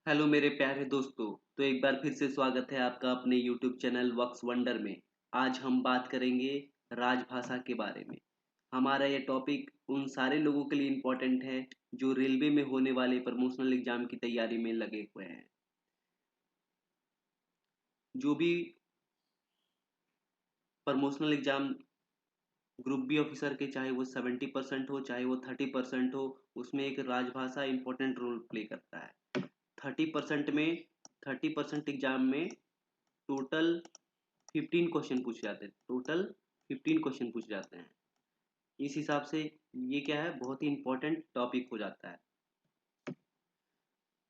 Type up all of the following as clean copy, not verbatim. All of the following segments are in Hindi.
हेलो मेरे प्यारे दोस्तों। तो एक बार फिर से स्वागत है आपका अपने यूट्यूब चैनल वक्स वंडर में। आज हम बात करेंगे राजभाषा के बारे में। हमारा ये टॉपिक उन सारे लोगों के लिए इम्पोर्टेंट है जो रेलवे में होने वाले प्रमोशनल एग्जाम की तैयारी में लगे हुए हैं। जो भी promotional exam group B officer के, चाहे वो 70% हो चाहे वो 30% हो, उसमें एक राजभाषा इंपॉर्टेंट रोल प्ले करता है। 30% में 30% एग्जाम में टोटल 15 क्वेश्चन पूछे जाते हैं। टोटल 15 क्वेश्चन पूछे जाते हैं। इस हिसाब से ये क्या है, बहुत ही इंपॉर्टेंट टॉपिक हो जाता है।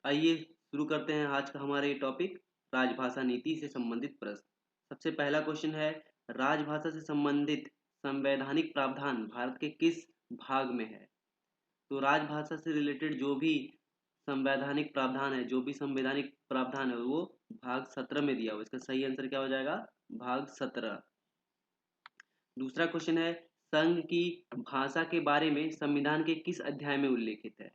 आइए शुरू करते हैं आज का हमारा ये टॉपिक, राजभाषा नीति से संबंधित प्रश्न। सबसे पहला क्वेश्चन है, राजभाषा से संबंधित संवैधानिक प्रावधान भारत के किस भाग में है? तो राजभाषा से रिलेटेड जो भी संवैधानिक प्रावधान है, जो भी संवैधानिक प्रावधान है, वो भाग 17 में दिया हुआ। इसका सही आंसर क्या हो जाएगा? भाग 17। दूसरा क्वेश्चन है, संघ की भाषा के बारे में संविधान के किस अध्याय में उल्लेखित है?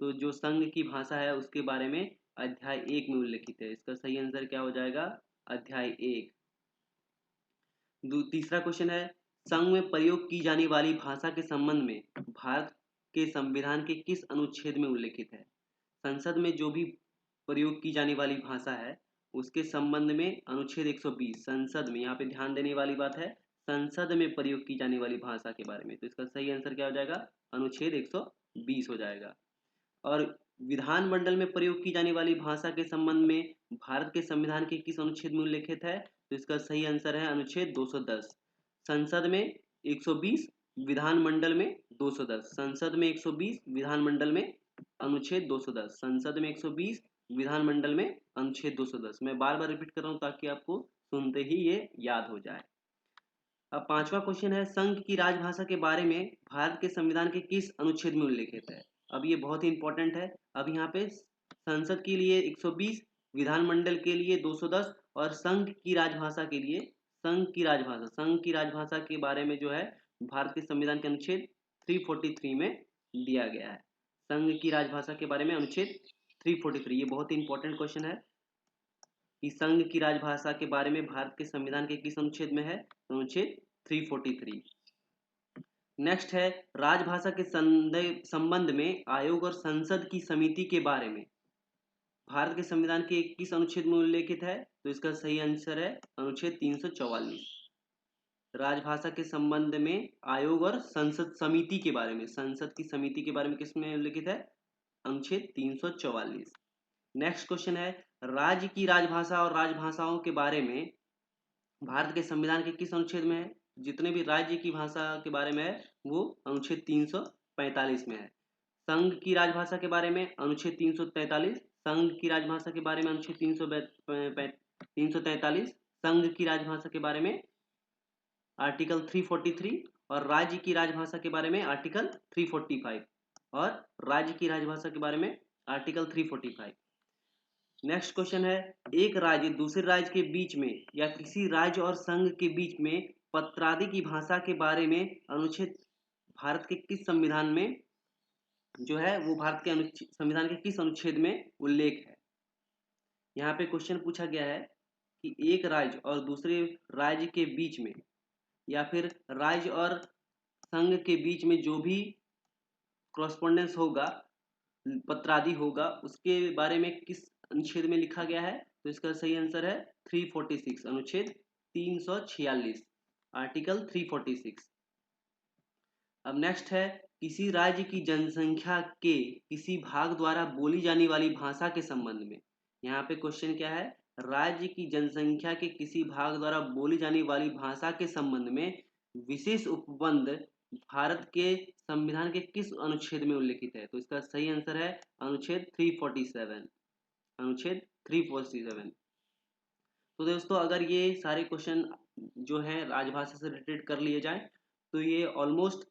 तो जो संघ की भाषा है उसके बारे में अध्याय 1 में उल्लेखित है। इसका सही आंसर क्या हो जाएगा? अध्याय 1। तीसरा क्वेश्चन है, संघ में प्रयोग की जाने वाली भाषा के संबंध में भारत के संविधान के किस अनुच्छेद में उल्लेखित है? संसद में जो भी प्रयोग की जाने वाली भाषा है उसके संबंध में अनुच्छेद 120, संसद में, यहाँ पे ध्यान देने वाली बात है, संसद में प्रयोग की जाने वाली भाषा के बारे में। तो इसका सही आंसर क्या हो जाएगा? अनुच्छेद 120 हो जाएगा। और विधानमंडल में प्रयोग की जाने वाली भाषा के संबंध में भारत के संविधान के किस अनुच्छेद में उल्लेखित है? तो इसका सही आंसर है अनुच्छेद 210। संसद में 120, विधानमंडल में 210। संसद में 120, विधानमंडल में अनुच्छेद 210। संसद में 120, विधानमंडल में अनुच्छेद 210। मैं बार बार रिपीट कर रहा हूँ ताकि आपको सुनते ही ये याद हो जाए। अब पांचवा क्वेश्चन है, संघ की राजभाषा के बारे में भारत के संविधान के किस अनुच्छेद में उल्लेखित है? अब ये बहुत ही इंपॉर्टेंट है। अब यहाँ पे संसद के लिए 120, विधानमंडल के लिए 210 और संघ की राजभाषा के बारे में जो है भारत के संविधान के अनुच्छेद 343 में दिया गया है। संघ की राजभाषा के बारे में अनुच्छेद 343, ये बहुत ही इंपॉर्टेंट क्वेश्चन है कि संघ की राजभाषा के बारे में भारत के संविधान के किस अनुच्छेद में है? अनुच्छेद 343। नेक्स्ट है, राजभाषा के संबंध में आयोग और संसद की समिति के बारे में भारत के संविधान के किस अनुच्छेद में उल्लेखित है? तो इसका सही आंसर है अनुच्छेद 344। राजभाषा के संबंध में आयोग और संसद समिति के बारे में, संसद की समिति के बारे में किसमें उल्लेखित है? अनुच्छेद 344। नेक्स्ट क्वेश्चन है, राज्य की राजभाषा और राजभाषाओं के बारे में भारत के संविधान के किस अनुच्छेद में है? जितने भी राज्य की भाषा के बारे में है वो अनुच्छेद 345 में है। संघ की राजभाषा के बारे में अनुच्छेद 343, संघ की राजभाषा के बारे में अनुच्छेद 343, संघ की राजभाषा के बारे में आर्टिकल 343 और राज्य की राजभाषा के बारे में आर्टिकल 345 और राज्य की राजभाषा के बारे में आर्टिकल 345। नेक्स्ट क्वेश्चन है, एक राज्य दूसरे राज्य के बीच में या किसी राज्य और संघ के बीच में पत्रादि की भाषा के बारे में अनुच्छेद भारत के किस संविधान में जो है वो भारत के संविधान के किस अनुच्छेद में उल्लेख है? यहाँ पे क्वेश्चन पूछा गया है कि एक राज्य और दूसरे राज्य के बीच में या फिर राज्य और संघ के बीच में जो भी कॉरस्पॉन्डेंस होगा, पत्रादि होगा, उसके बारे में किस अनुच्छेद में लिखा गया है? तो इसका सही आंसर है 346, अनुच्छेद 346, आर्टिकल 346। अब नेक्स्ट है, किसी राज्य की जनसंख्या के किसी भाग द्वारा बोली जाने वाली भाषा के संबंध में। यहाँ पे क्वेश्चन क्या है? राज्य की जनसंख्या के किसी भाग द्वारा बोली जाने वाली भाषा के संबंध में विशेष उपबंध भारत के संविधान के किस अनुच्छेद में उल्लेखित है? तो इसका सही आंसर है अनुच्छेद 347, अनुच्छेद 347। तो दोस्तों, अगर ये सारे क्वेश्चन जो हैं राजभाषा से रिलेटेड कर लिए जाए तो ये ऑलमोस्ट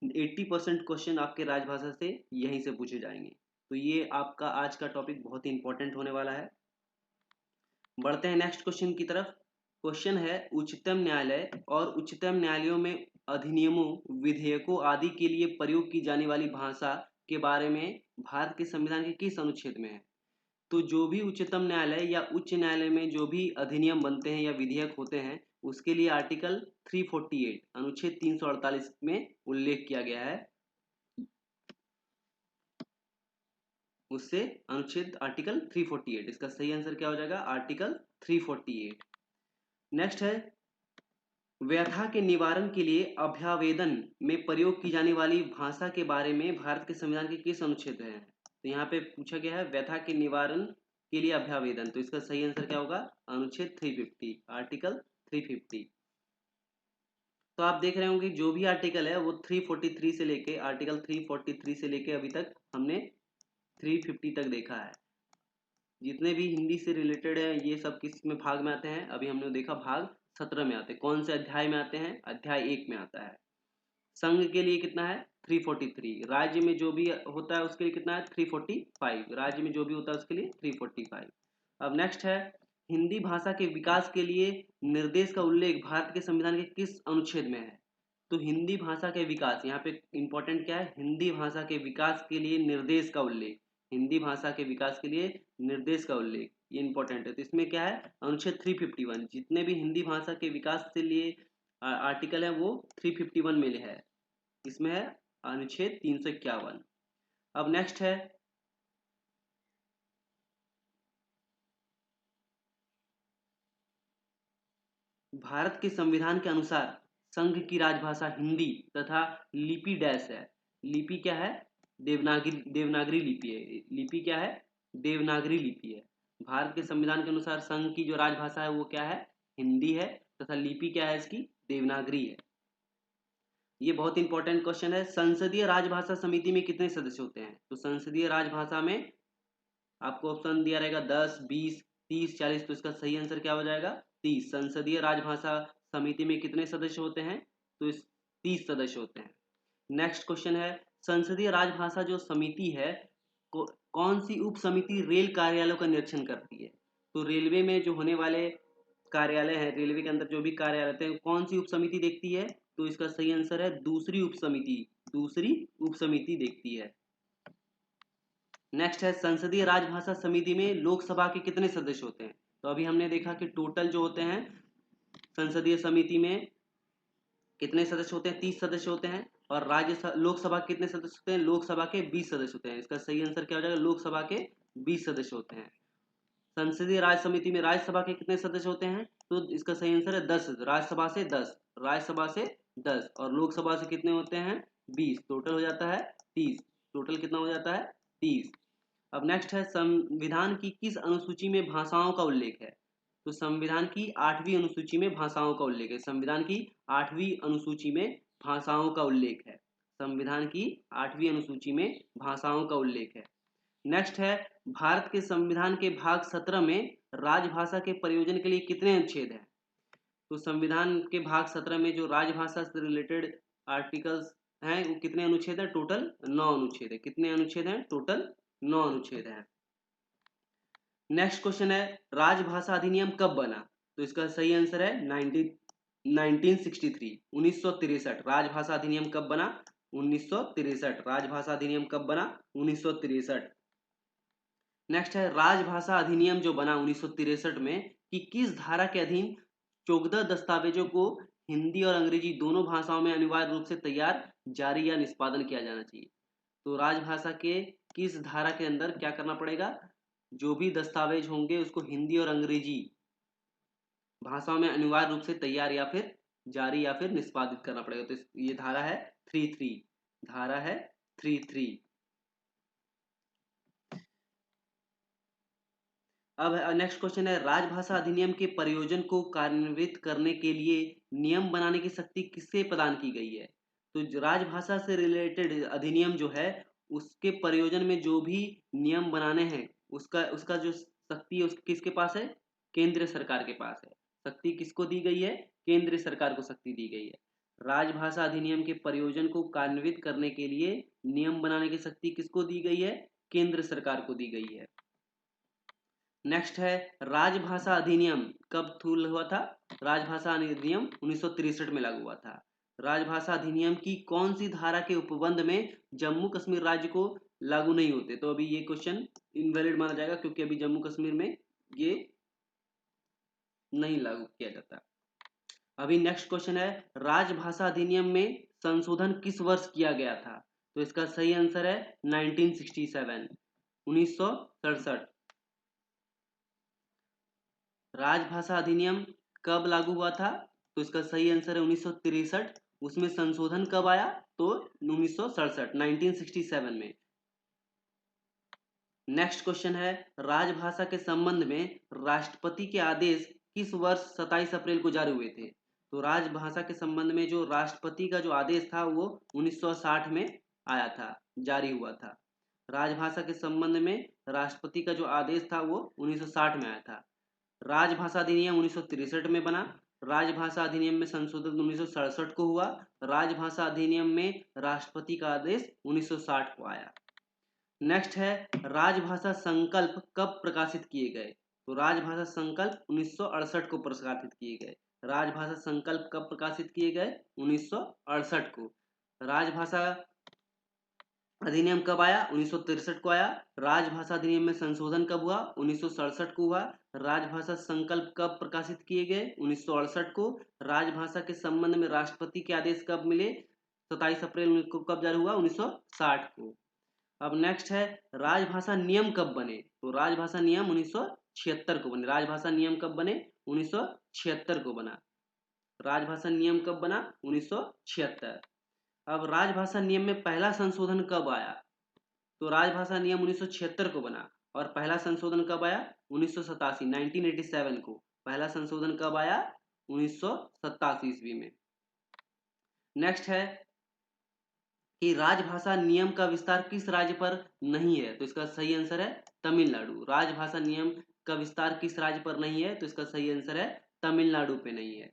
80% क्वेश्चन आपके राजभाषा से यहीं से पूछे जाएंगे। तो ये आपका आज का टॉपिक बहुत ही इंपॉर्टेंट होने वाला है। बढ़ते हैं नेक्स्ट क्वेश्चन की तरफ। क्वेश्चन है, उच्चतम न्यायालय और उच्चतम न्यायालयों में अधिनियमों, विधेयकों आदि के लिए प्रयोग की जाने वाली भाषा के बारे में भारत के संविधान के किस अनुच्छेद में है? तो जो भी उच्चतम न्यायालय या उच्च न्यायालय में जो भी अधिनियम बनते हैं या विधेयक होते हैं, उसके लिए आर्टिकल 348 अनुच्छेद 348 में उल्लेख किया गया है। उससे अनुच्छेद आर्टिकल 348, इसका सही आंसर क्या हो जाएगा? आर्टिकल 348। नेक्स्ट है व्यथा के निवारण के लिए अभ्यावेदन में प्रयोग की जाने वाली भाषा के बारे में भारत के संविधान के किस अनुच्छेद है? तो यहाँ पे पूछा गया है व्यथा के निवारण के लिए अभ्यावेदन, तो इसका सही आंसर क्या होगा? अनुच्छेद 350, आर्टिकल 350। तो आप देख रहे होंगे जो भी आर्टिकल है वो 343 से लेके आर्टिकल 343 से लेके अभी तक हमने 350 तक देखा है। जितने भी हिंदी से रिलेटेड है ये सब किस में भाग में आते हैं? अभी हमने देखा भाग 17 में आते हैं। कौन से अध्याय में आते हैं? अध्याय 1 में आता है। संघ के लिए कितना है? 343। राज्य में जो भी होता है उसके लिए कितना है? 345। राज्य में जो भी होता है उसके लिए 345। अब नेक्स्ट है हिंदी भाषा के विकास के लिए निर्देश का उल्लेख भारत के संविधान के किस अनुच्छेद में है? तो हिंदी भाषा के विकास, यहाँ पे इंपॉर्टेंट क्या है? हिंदी भाषा के विकास के लिए निर्देश का उल्लेख, हिंदी भाषा के विकास के लिए निर्देश का उल्लेख, ये इंपॉर्टेंट है। तो इसमें क्या है? अनुच्छेद 351। जितने भी हिंदी भाषा के विकास के लिए आर्टिकल है वो 351 में है। इसमें है अनुच्छेद 351। अब नेक्स्ट है भारत के संविधान के अनुसार संघ की राजभाषा हिंदी तथा लिपि डैश है। लिपि क्या है? देवनागरी लिपि है। लिपि क्या है? देवनागरी लिपि है। भारत के संविधान के अनुसार संघ की जो राजभाषा है वो क्या है? हिंदी है तथा लिपि क्या है इसकी? देवनागरी है। ये बहुत इंपॉर्टेंट क्वेश्चन है। संसदीय राजभाषा समिति में कितने सदस्य होते हैं? तो संसदीय राजभाषा में आपको ऑप्शन दिया रहेगा 10, 20, 30, 40। तो इसका सही आंसर क्या हो जाएगा? 30। संसदीय राजभाषा समिति में कितने सदस्य होते हैं? तो इस 30 सदस्य होते हैं। नेक्स्ट क्वेश्चन है संसदीय राजभाषा जो समिति है कौन सी उप समिति रेल कार्यालयों का निरीक्षण करती है? तो रेलवे में जो होने वाले कार्यालय है, रेलवे के अंदर जो भी कार्यालय होते हैं, कौन सी उप समिति देखती है? तो इसका सही आंसर है दूसरी उप समिति। दूसरी उप समिति देखती है। नेक्स्ट है संसदीय राजभाषा समिति में लोकसभा के कितने सदस्य होते हैं? तो अभी हमने देखा कि टोटल जो होते हैं संसदीय समिति में कितने सदस्य होते हैं? 30 सदस्य होते हैं। और लोकसभा के कितने सदस्य होते हैं? लोकसभा के 20 सदस्य होते हैं। इसका सही आंसर क्या हो जाएगा? लोकसभा के 20 सदस्य होते हैं। संसदीय राज्य समिति में राज्यसभा के कितने सदस्य होते हैं? तो इसका सही आंसर है 10। राज्यसभा से 10, राज्यसभा से 10 और लोकसभा से कितने होते हैं? 20। टोटल हो जाता है 30। टोटल कितना हो जाता है? 30। अब नेक्स्ट है संविधान की किस अनुसूची में भाषाओं का उल्लेख है? तो संविधान की 8वीं अनुसूची में भाषाओं का उल्लेख है। संविधान की 8वीं अनुसूची में भाषाओं का उल्लेख है। संविधान की 8वीं अनुसूची में भाषाओं का उल्लेख है। नेक्स्ट है भारत के संविधान के भाग 17 में राजभाषा के प्रयोजन के लिए कितने अनुच्छेद हैं? तो संविधान के भाग 17 में जो राजभाषा से रिलेटेड आर्टिकल्स हैं वो कितने अनुच्छेद हैं? टोटल 9 अनुच्छेद है। कितने अनुच्छेद हैं? टोटल 9 अनुच्छेद हैं। नेक्स्ट क्वेश्चन है राजभाषा अधिनियम कब बना? तो इसका सही आंसर है 1963, 1963। राजभाषा अधिनियम कब बना? 1963। राजभाषा अधिनियम कब बना? 1963। नेक्स्ट है राजभाषा अधिनियम जो बना 1963 में कि किस धारा के अधीन 14 दस्तावेजों को हिंदी और अंग्रेजी दोनों भाषाओं में अनिवार्य रूप से तैयार, जारी या निष्पादन किया जाना चाहिए? तो राजभाषा के किस धारा के अंदर क्या करना पड़ेगा? जो भी दस्तावेज होंगे उसको हिंदी और अंग्रेजी भाषाओं में अनिवार्य रूप से तैयार या फिर जारी या फिर निष्पादित करना पड़ेगा। तो ये धारा है 33। धारा है 33। अब नेक्स्ट क्वेश्चन है राजभाषा अधिनियम के प्रयोजन को कार्यान्वित करने के लिए नियम बनाने की शक्ति किससे प्रदान की गई है? तो राजभाषा से रिलेटेड अधिनियम जो है उसके प्रयोजन में जो भी नियम बनाने हैं उसका उसका जो शक्ति है किसके पास है? केंद्र सरकार के पास है। शक्ति किसको दी गई है? केंद्र सरकार को शक्ति दी गई है। राजभाषा अधिनियम के प्रयोजन को कार्यान्वित करने के लिए नियम बनाने की शक्ति किसको दी गई है? केंद्र सरकार को दी गई है। नेक्स्ट है राजभाषा अधिनियम कब हुआ था? राजभाषा अधिनियम 1963 में लागू हुआ था। राजभाषा अधिनियम की कौन सी धारा के उपबंध में जम्मू कश्मीर राज्य को लागू नहीं होते। तो अभी ये क्वेश्चन इनवैलिड माना जाएगा, क्योंकि अभी जम्मू कश्मीर में ये नहीं लागू किया जाता। अभी नेक्स्ट क्वेश्चन है, राजभाषा अधिनियम में संशोधन किस वर्ष किया गया था? तो इसका सही आंसर है 1967, 1967। राजभाषा अधिनियम कब लागू हुआ था? तो इसका सही आंसर है 1963। उसमें संशोधन कब आया? तो 1967, 1967 में। नेक्स्ट क्वेश्चन है, राजभाषा के संबंध में राष्ट्रपति के आदेश किस वर्ष 27 अप्रैल को जारी हुए थे? तो राजभाषा के संबंध में जो राष्ट्रपति का जो आदेश था वो 1960 में आया था, जारी हुआ था। राजभाषा के संबंध में राष्ट्रपति का जो आदेश था वो 1960 में आया था। राजभाषा अधिनियम 1963 में बना। राजभाषा अधिनियम में संशोधन 1967 को हुआ। राजभाषा अधिनियम में राष्ट्रपति का आदेश 1960 को आया। नेक्स्ट है, राजभाषा संकल्प कब प्रकाशित किए गए? तो राजभाषा संकल्प 1968 को प्रकाशित किए गए। राजभाषा संकल्प कब प्रकाशित किए गए? 1968 को। राजभाषा अधिनियम कब आया? 1963 को आया। राजभाषा अधिनियम में संशोधन कब हुआ? 1967 को हुआ। राजभाषा संकल्प कब प्रकाशित किए गए? 1968 को। राजभाषा के संबंध में राष्ट्रपति के आदेश कब मिले? 27 अप्रैल को कब जारी हुआ? 1960 को। अब नेक्स्ट है, राजभाषा नियम कब बने? तो राजभाषा नियम 1976 को बने। राजभाषा नियम कब बने? 1976 को बना। राजभाषा नियम कब बना? 1976। अब राजभाषा नियम में पहला संशोधन कब आया? तो राजभाषा नियम 1976 को बना और पहला संशोधन कब आया? 1987, 1987 को। पहला संशोधन कब आया? 1987 ईस्वी में। नेक्स्ट है कि राजभाषा नियम का विस्तार किस राज्य पर नहीं है? तो इसका सही आंसर है तमिलनाडु। राजभाषा नियम का विस्तार किस राज्य पर नहीं है? तो इसका सही आंसर है तमिलनाडु पे नहीं है।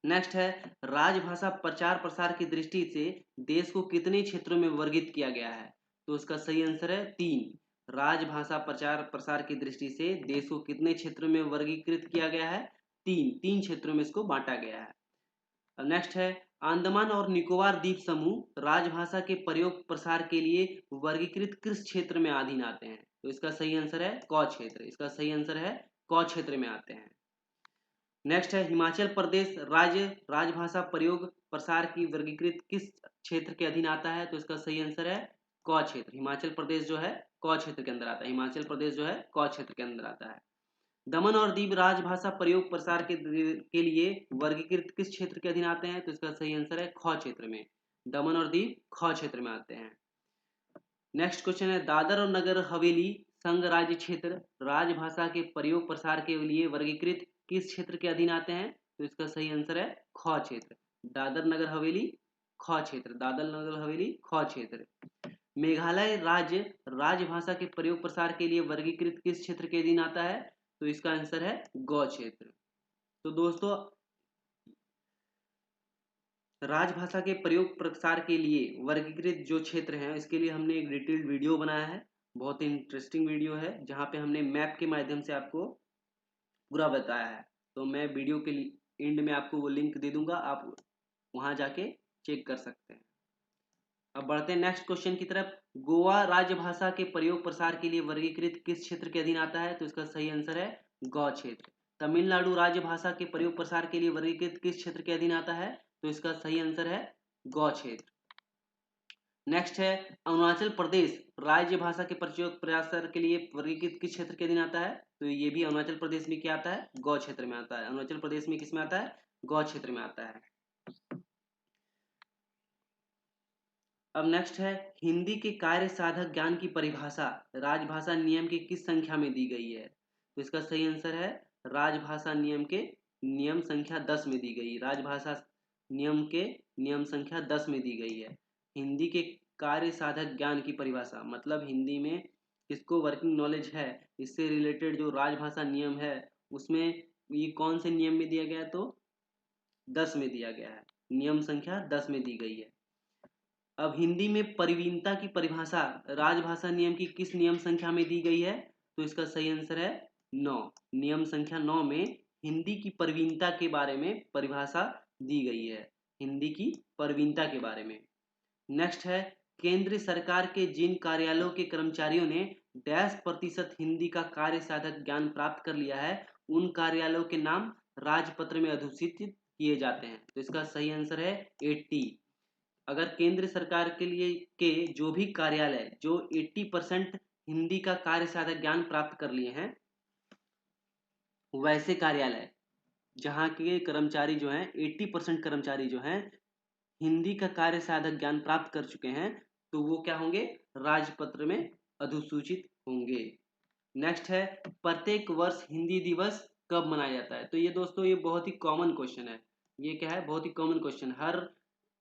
नेक्स्ट है, राजभाषा प्रचार प्रसार की दृष्टि से देश को कितने क्षेत्रों में वर्गीकृत किया गया है? तो इसका सही आंसर है 3। राजभाषा प्रचार प्रसार की दृष्टि से देश को कितने क्षेत्रों में वर्गीकृत किया गया है? 3 क्षेत्रों में इसको बांटा गया है। नेक्स्ट है, अंडमान और निकोबार द्वीप समूह राजभाषा के प्रयोग प्रसार के लिए वर्गीकृत किस क्षेत्र में अधीन आते हैं? तो इसका सही आंसर है क क्षेत्र। इसका सही आंसर है क क्षेत्र में आते हैं। नेक्स्ट है, हिमाचल प्रदेश राज्य राजभाषा प्रयोग प्रसार की वर्गीकृत किस क्षेत्र के अधीन आता है? तो इसका सही आंसर है क क्षेत्र। हिमाचल प्रदेश जो है क क्षेत्र के अंदर आता है। हिमाचल प्रदेश जो है क क्षेत्र के अंदर आता है। दमन और दीव राजभाषा प्रयोग प्रसार के लिए वर्गीकृत किस क्षेत्र के अधीन आते हैं? तो इसका सही आंसर है ख क्षेत्र में। दमन और दीव ख क्षेत्र में आते हैं। नेक्स्ट क्वेश्चन है, दादर और नगर हवेली संघ राज्य क्षेत्र राजभाषा के प्रयोग प्रसार के लिए वर्गीकृत किस क्षेत्र के अधीन आते हैं? तो इसका सही आंसर है ख क्षेत्र। दादर नगर हवेली ख क्षेत्र। दादर नगर हवेली ख क्षेत्र। मेघालय राज्य राजभाषा के प्रयोग प्रसार के लिए वर्गीकृत किस क्षेत्र के अधीन आता है? तो इसका आंसर है ग क्षेत्र। तो दोस्तों, राजभाषा के प्रयोग प्रसार के लिए वर्गीकृत जो क्षेत्र हैं इसके लिए हमने एक डिटेल्ड वीडियो बनाया है। बहुत ही इंटरेस्टिंग वीडियो है, जहाँ पे हमने मैप के माध्यम से आपको पूरा बताया है। तो मैं वीडियो के एंड में आपको वो लिंक दे दूंगा, आप वहां जाके चेक कर सकते हैं। अब बढ़ते हैं नेक्स्ट क्वेश्चन की तरफ। गोवा राजभाषा के प्रयोग प्रसार के लिए वर्गीकृत किस क्षेत्र के अधीन आता है? तो इसका सही आंसर है ग क्षेत्र। तमिलनाडु राजभाषा के प्रयोग प्रसार के लिए वर्गीकृत किस क्षेत्र के अधीन आता है? तो इसका सही आंसर है ग क्षेत्र। नेक्स्ट है, अरुणाचल प्रदेश राजभाषा के प्रयोग प्रसार के लिए वर्गीकृत किस क्षेत्र के अधीन आता है? तो ये भी अरुणाचल प्रदेश में क्या आता है? ग क्षेत्र में आता है। अरुणाचल प्रदेश में किस में आता है? ग क्षेत्र में आता है। अब नेक्स्ट है, हिंदी के कार्य साधक ज्ञान की परिभाषा राजभाषा नियम की किस संख्या में दी गई है? तो इसका सही आंसर है राजभाषा नियम के नियम संख्या 10 में दी गई। राजभाषा नियम के नियम संख्या 10 में दी गई है। हिंदी के कार्य साधक ज्ञान की परिभाषा मतलब हिंदी में किसको वर्किंग नॉलेज है, इससे रिलेटेड जो राजभाषा नियम है उसमें ये कौन से नियम में दिया गया है? तो 10 में दिया गया है। नियम संख्या 10 में दी गई है। अब हिंदी में परिवीणता की परिभाषा राजभाषा नियम की किस नियम संख्या में दी गई है? तो इसका सही आंसर है 9। नियम संख्या 9 में हिंदी की परिवीणता के बारे में परिभाषा दी गई है। हिंदी की परिवीणता के बारे में। नेक्स्ट है, केंद्र सरकार के जिन कार्यालयों के कर्मचारियों ने %% हिंदी का कार्य साधक ज्ञान प्राप्त कर लिया है, उन कार्यालयों के नाम राजपत्र में अधिसूचित किए जाते हैं। तो इसका सही आंसर है 80। अगर केंद्र सरकार के लिए के जो भी कार्यालय जो 80% हिंदी का कार्य साधक ज्ञान प्राप्त कर लिए हैं, वैसे कार्यालय जहाँ के कर्मचारी जो हैं 80% कर्मचारी जो हैं हिंदी का कार्य साधक ज्ञान प्राप्त कर चुके हैं, तो वो क्या होंगे, राजपत्र में अधिसूचित होंगे। नेक्स्ट है, प्रत्येक वर्ष हिंदी दिवस कब मनाया जाता है? तो ये दोस्तों ये बहुत ही कॉमन क्वेश्चन है। ये क्या है, बहुत ही कॉमन क्वेश्चन,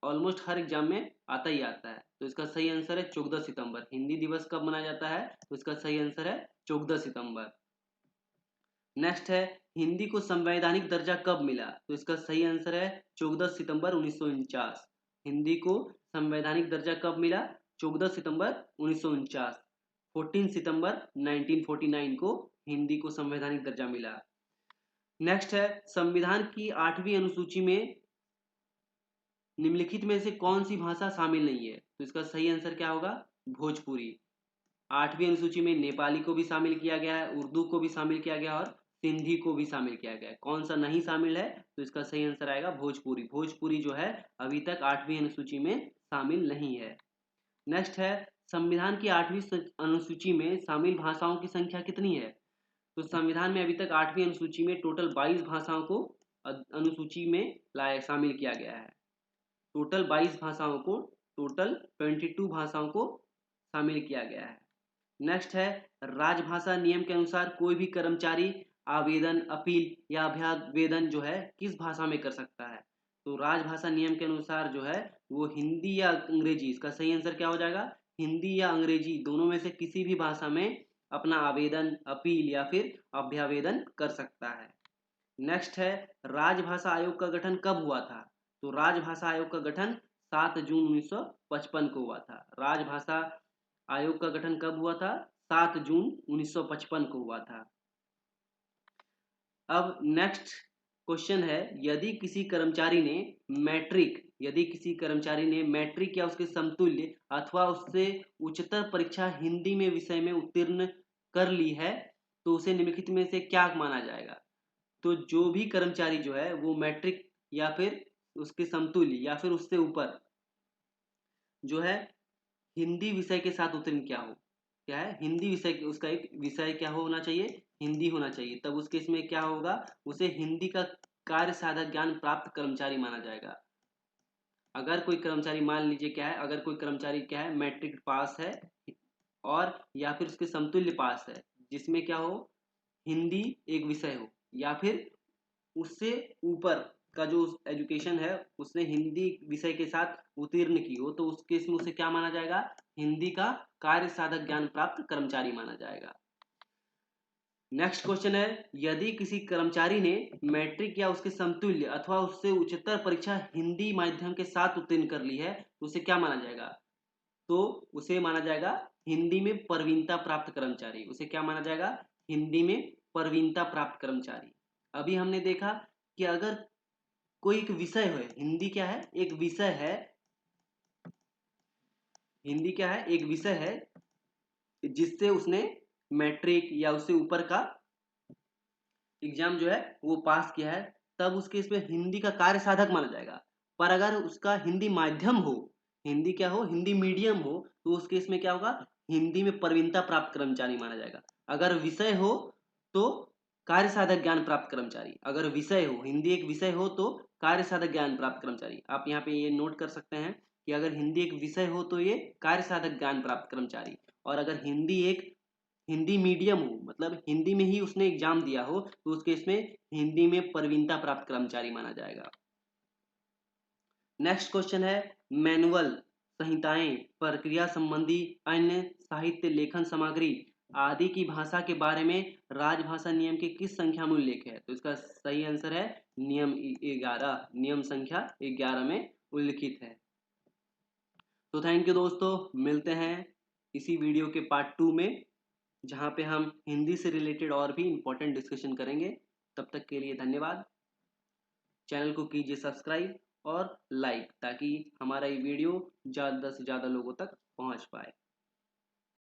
ऑलमोस्ट हर एग्जाम में आता ही आता है। तो इसका सही आंसर है 14 सितंबर। हिंदी दिवस कब मनाया जाता है? तो इसका सही आंसर है 14 सितंबर। नेक्स्ट है, हिंदी को संवैधानिक दर्जा कब मिला? तो इसका सही आंसर है 14 सितंबर 1949। हिंदी को संवैधानिक दर्जा कब मिला? 14 सितंबर 1949। 14 सितंबर 1949 को हिंदी को संवैधानिक दर्जा मिला। नेक्स्ट है, संविधान की 8वीं अनुसूची में निम्नलिखित में से कौन सी भाषा शामिल नहीं है? तो इसका सही आंसर क्या होगा? भोजपुरी। 8वीं अनुसूची में नेपाली को भी शामिल किया गया है, उर्दू को भी शामिल किया गया और सिंधी को भी शामिल किया गया है। कौन सा नहीं शामिल है? तो इसका सही आंसर आएगा भोजपुरी। भोजपुरी जो है अभी तक 8वीं अनुसूची में शामिल नहीं है। नेक्स्ट है, संविधान की 8वीं अनुसूची में शामिल भाषाओं की संख्या कितनी है? तो संविधान में अभी तक 8वीं अनुसूची में टोटल 22 भाषाओं को अनुसूची में शामिल किया गया है। टोटल 22 भाषाओं को, टोटल 22 भाषाओं को शामिल किया गया है। नेक्स्ट है, राजभाषा नियम के अनुसार कोई भी कर्मचारी आवेदन, अपील या अभ्यावेदन जो है किस भाषा में कर सकता है? तो राजभाषा नियम के अनुसार जो है वो हिंदी या अंग्रेजी, इसका सही आंसर क्या हो जाएगा? हिंदी या अंग्रेजी दोनों में से किसी भी भाषा में अपना आवेदन, अपील या फिर अभ्यावेदन कर सकता है। नेक्स्ट है, राजभाषा आयोग का गठन कब हुआ था? तो राजभाषा आयोग का गठन 7 जून 1955 को हुआ था। राजभाषा आयोग का गठन कब हुआ था? 7 जून 1955 को हुआ था। अब नेक्स्ट क्वेश्चन है, यदि किसी कर्मचारी ने मैट्रिक या उसके समतुल्य अथवा उससे उच्चतर परीक्षा हिंदी में विषय में उत्तीर्ण कर ली है, तो उसे निम्नलिखित में से क्या माना जाएगा? तो जो भी कर्मचारी जो है वो मैट्रिक या फिर उसके समतुल्य या फिर उससे ऊपर जो है हिंदी विषय के साथ उत्तीर्ण क्या है, हिंदी विषय, उसका एक विषय क्या होना चाहिए? हिंदी होना चाहिए। तब उसके इसमें क्या होगा? उसे हिंदी का कार्य साधक ज्ञान प्राप्त कर्मचारी माना जाएगा। अगर कोई कर्मचारी, मान लीजिए क्या है, अगर कोई कर्मचारी क्या है, मैट्रिक पास है और या फिर उसके समतुल्य पास है, जिसमें क्या हो, हिंदी एक विषय हो, या फिर उससे ऊपर का जो एजुकेशन है उसने हिंदी विषय के साथ उत्तीर्ण की हो, तो उस केस में उसे क्या माना जाएगा? हिंदी का कार्य साधक ज्ञान प्राप्त कर्मचारी माना जाएगा। नेक्स्ट क्वेश्चन है, यदि किसी कर्मचारी ने मैट्रिक या उसके समतुल्य अथवा उससे उच्चतर परीक्षा हिंदी माध्यम के साथ उत्तीर्ण कर ली है, तो उसे क्या माना जाएगा? तो उसे माना जाएगा हिंदी में प्रवीणता प्राप्त कर्मचारी। उसे क्या माना जाएगा? हिंदी में प्रवीणता प्राप्त कर्मचारी। अभी हमने देखा कि अगर कोई एक विषय है, हिंदी क्या है? एक विषय है। हिंदी क्या है? एक विषय है जिससे उसने मैट्रिक या उससे ऊपर का एग्जाम जो है वो पास किया है, तब उसके इसमें हिंदी का कार्य साधक माना जाएगा। पर अगर उसका हिंदी माध्यम हो, हिंदी क्या हो, हिंदी मीडियम हो, तो उसके इसमें क्या होगा? हिंदी में प्रवीणता प्राप्त कर्मचारी माना जाएगा। अगर विषय हो तो कार्य साधक ज्ञान प्राप्त कर्मचारी। अगर विषय हो, हिंदी एक विषय हो तो कार्य साधक ज्ञान प्राप्त कर्मचारी। आप यहाँ पे ये नोट कर सकते हैं कि अगर हिंदी एक विषय हो तो ये कार्य साधक ज्ञान प्राप्त कर्मचारी, और अगर हिंदी मीडियम हो, मतलब हिंदी में ही उसने एग्जाम दिया हो, तो उसके इसमें हिंदी में प्रवीणता प्राप्त कर्मचारी माना जाएगा। नेक्स्ट क्वेश्चन है, मैनुअल, संहिताएं, प्रक्रिया संबंधी अन्य साहित्य, लेखन सामग्री आदि की भाषा के बारे में राजभाषा नियम के किस संख्या में उल्लेख है? तो इसका सही आंसर है नियम 11, नियम संख्या 11 में उल्लिखित है। तो थैंक यू दोस्तों, मिलते हैं इसी वीडियो के पार्ट 2 में, जहाँ पे हम हिंदी से रिलेटेड और भी इम्पोर्टेंट डिस्कशन करेंगे। तब तक के लिए धन्यवाद। चैनल को कीजिए सब्सक्राइब और लाइक, ताकि हमारा ये वीडियो ज़्यादा से ज़्यादा लोगों तक पहुंच पाए।